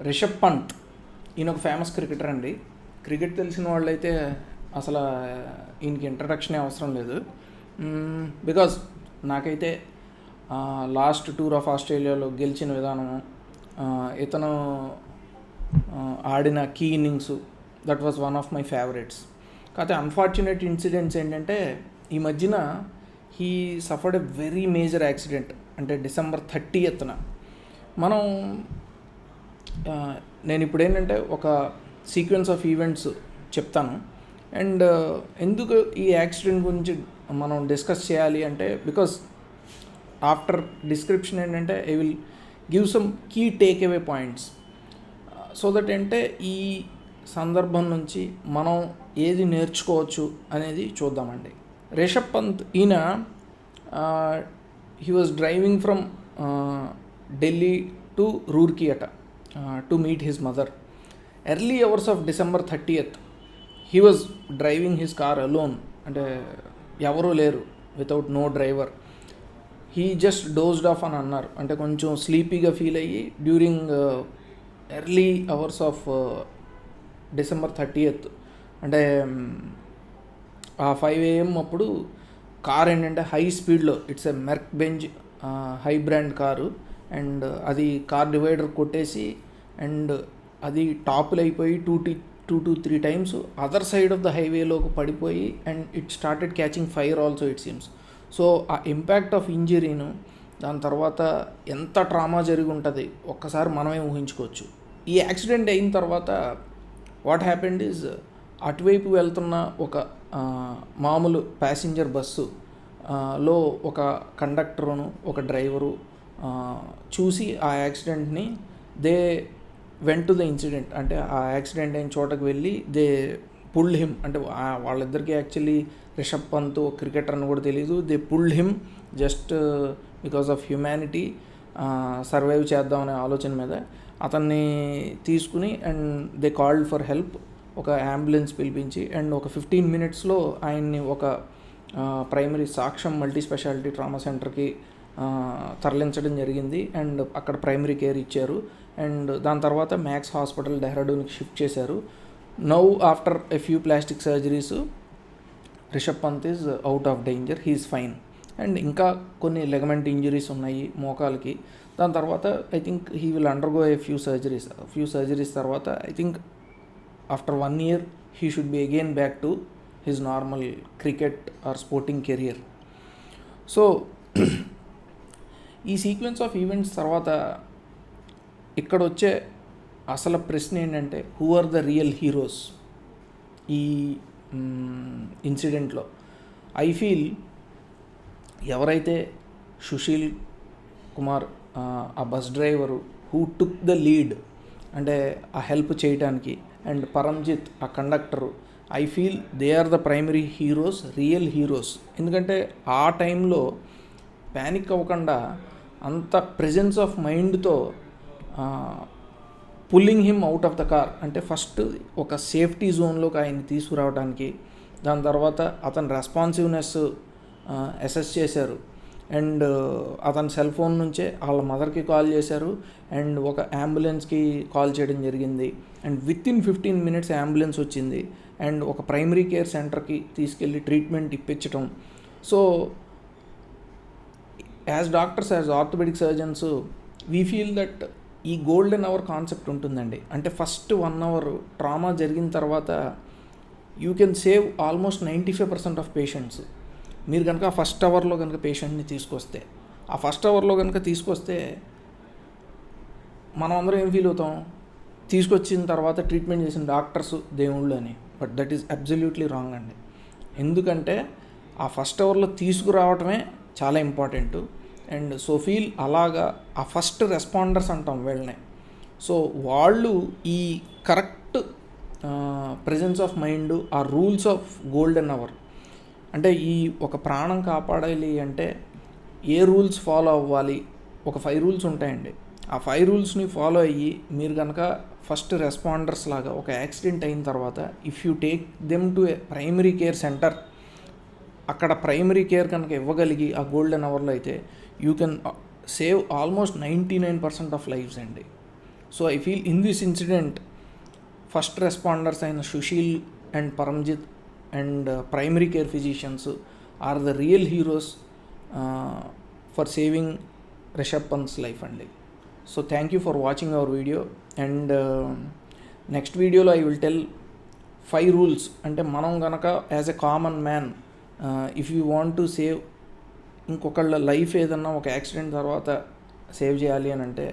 రిషబ్ పంత్ ఈయన ఒక famous cricketer అండి. క్రికెట్ తెలిసిన వాళ్ళైతే అసలు ఈయనకి ఇంట్రడక్షనే అవసరం లేదు. బికాజ్ నాకైతే లాస్ట్ టూర్ ఆఫ్ ఆస్ట్రేలియాలో గెలిచిన విధానము, ఇతను ఆడిన key innings, that was one of my favourites. కాకపోతే అన్ఫార్చునేట్ ఇన్సిడెంట్స్ ఏంటంటే ఈ మధ్యన he suffered a very major accident. అంటే December 30th మనం నేను ఇప్పుడు ఏంటంటే ఒక సీక్వెన్స్ ఆఫ్ ఈవెంట్స్ చెప్తాను. అండ్ ఎందుకు ఈ యాక్సిడెంట్ గురించి మనం డిస్కస్ చేయాలి అంటే, బికాస్ ఆఫ్టర్ డిస్క్రిప్షన్ ఏంటంటే I will give some key take away points, so that అంటే ఈ సందర్భం నుంచి మనం ఏది నేర్చుకోవచ్చు అనేది చూద్దామండి. రిషబ్ పంత్ ఈయన he was driving from Delhi to Roorkee to meet his mother. Early hours of December 30th he was driving his car alone, అంటే ఎవరూ లేరు, without no driver. He just dozed off అని అన్నారు, అంటే కొంచెం స్లీపీగా ఫీల్ అయ్యి during early hours of December 30th, అంటే ఆ 5 AM అప్పుడు కార్ ఏంటంటే హై స్పీడ్లో, it's a Merc Benz high brand car, and అది కార్ డివైడర్ కొట్టేసి అండ్ అది టాపులు అయిపోయి 2 to 3 times other side of the హైవేలోకి పడిపోయి and it started catching fire also it seems. So ఆ ఇంపాక్ట్ ఆఫ్ ఇంజరీను, దాని తర్వాత ఎంత ట్రామా జరిగి ఉంటుంది ఒక్కసారి మనమే ఊహించుకోవచ్చు. ఈ యాక్సిడెంట్ అయిన తర్వాత వాట్ హ్యాపెండ్ ఈజ్, అటువైపు వెళ్తున్న ఒక మామూలు ప్యాసింజర్ బస్సు లో ఒక కండక్టరును ఒక డ్రైవరు చూసి ఆ యాక్సిడెంట్ని they went to the incident, అంటే ఆ యాక్సిడెంట్ అయిన చోటకు వెళ్ళి దే పుల్డ్ హిమ్. అంటే వాళ్ళిద్దరికీ యాక్చువల్లీ రిషబ్ పంత్ క్రికెటర్ అని కూడా తెలియదు. They pulled him just because of humanity, survive చేద్దామనే ఆలోచన మీద అతన్ని తీసుకుని and they called for help. ఒక అంబులెన్స్ పిలిపించి అండ్ ఒక 15 minutesలో ఆయన్ని ఒక ప్రైమరీ సాక్ష్యం మల్టీ స్పెషాలిటీ ట్రామా సెంటర్కి తరలించడం జరిగింది. అండ్ అక్కడ ప్రైమరీ కేర్ ఇచ్చారు. అండ్ దాని తర్వాత మ్యాక్స్ హాస్పిటల్ డెహ్రాడూన్కి షిఫ్ట్ చేశారు. Now after a few plastic surgeries Rishabh Pant is out of danger, he's fine. And ఇంకా కొన్ని లెగమెంట్ ఇంజరీస్ ఉన్నాయి మోకాలకి. దాని తర్వాత I think he will undergo a few surgeries తర్వాత I think after 1 year he should be again back to his normal cricket or sporting career. So ఈ sequence of events తర్వాత ఇక్కడ వచ్చే అసలు ప్రశ్న ఏంటంటే, who are the real heroes ఈ ఇన్సిడెంట్లో? ఐ ఫీల్ ఎవరైతే సుశీల్ కుమార్ ఆ bus driver who took the lead, అంటే ఆ హెల్ప్ చేయడానికి, అండ్ పరంజిత్ ఆ conductor, I feel they are the primary heroes, real heroes. ఎందుకంటే ఆ టైంలో ప్యానిక్ అవ్వకుండా అంత ప్రెజెన్స్ ఆఫ్ మైండ్తో pulling him out of the car, అంటే ఫస్ట్ ఒక సేఫ్టీ జోన్లోకి ఆయన్ని తీసుకురావడానికి, దాని తర్వాత అతని రెస్పాన్సివ్నెస్ అసెస్ చేశారు. అండ్ అతని సెల్ ఫోన్ నుంచే వాళ్ళ మదర్కి కాల్ చేశారు అండ్ ఒక అంబులెన్స్కి కాల్ చేయడం జరిగింది. అండ్ వితిన్ 15 minutes అంబులెన్స్ వచ్చింది అండ్ ఒక ప్రైమరీ కేర్ సెంటర్కి తీసుకెళ్ళి ట్రీట్మెంట్ ఇప్పించటం. So as doctors, as orthopedic surgeons, we feel that ఈ గోల్డెన్ అవర్ కాన్సెప్ట్ ఉంటుందండి. అంటే ఫస్ట్ 1 hour ట్రామా జరిగిన తర్వాత you can save almost 95% of patients. మీరు కనుక ఆ ఫస్ట్ అవర్లో కనుక పేషెంట్ని తీసుకొస్తే, ఆ ఫస్ట్ అవర్లో కనుక తీసుకొస్తే మనం అందరం ఏం ఫీల్ అవుతాం, తీసుకొచ్చిన తర్వాత ట్రీట్మెంట్ చేసిన డాక్టర్స్ దేవుళ్ళు అని. But that is absolutely wrong అండి. ఎందుకంటే ఆ ఫస్ట్ అవర్లో తీసుకురావటమే చాలా ఇంపార్టెంట్. అండ్ సో ఫీల్ అలాగా ఆ ఫస్ట్ రెస్పాండర్స్ అంటాం వీళ్ళనే. సో వాళ్ళు ఈ కరెక్ట్ ప్రెజెన్స్ ఆఫ్ మైండ్, ఆ రూల్స్ ఆఫ్ గోల్డెన్ అవర్, అంటే ఈ ఒక ప్రాణం కాపాడాలి అంటే ఏ రూల్స్ ఫాలో అవ్వాలి, ఒక 5 rules ఉంటాయండి. ఆ 5 rulesని ఫాలో అయ్యి మీరు కనుక ఫస్ట్ రెస్పాండర్స్ లాగా ఒక యాక్సిడెంట్ అయిన తర్వాత if you take them to a primary care centre, అక్కడ ప్రైమరీ కేర్ కనుక ఇవ్వగలిగి ఆ గోల్డెన్ అవర్లో అయితే you can save almost 99% of lifes అండి. So I feel in this incident first responders అయిన Sushil and Paramjit and primary care physicians are the real heroes for saving Rishabh Pant's life అండి. So thank you for watching our video. And next వీడియోలో I will tell 5 rules. అంటే మనం కనుక as a common man if you want to save ఇంకొకళ్ళ life ఏదన్నా ఒక accident తర్వాత save చేయాలి అని అంటే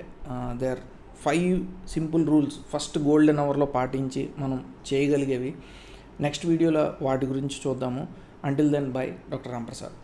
they are 5 simple rules first golden అవర్లో పాటించి మనం చేయగలిగేవి. నెక్స్ట్ వీడియోలో వాటి గురించి చూద్దాము. Until then bye, doctor Ramprasad.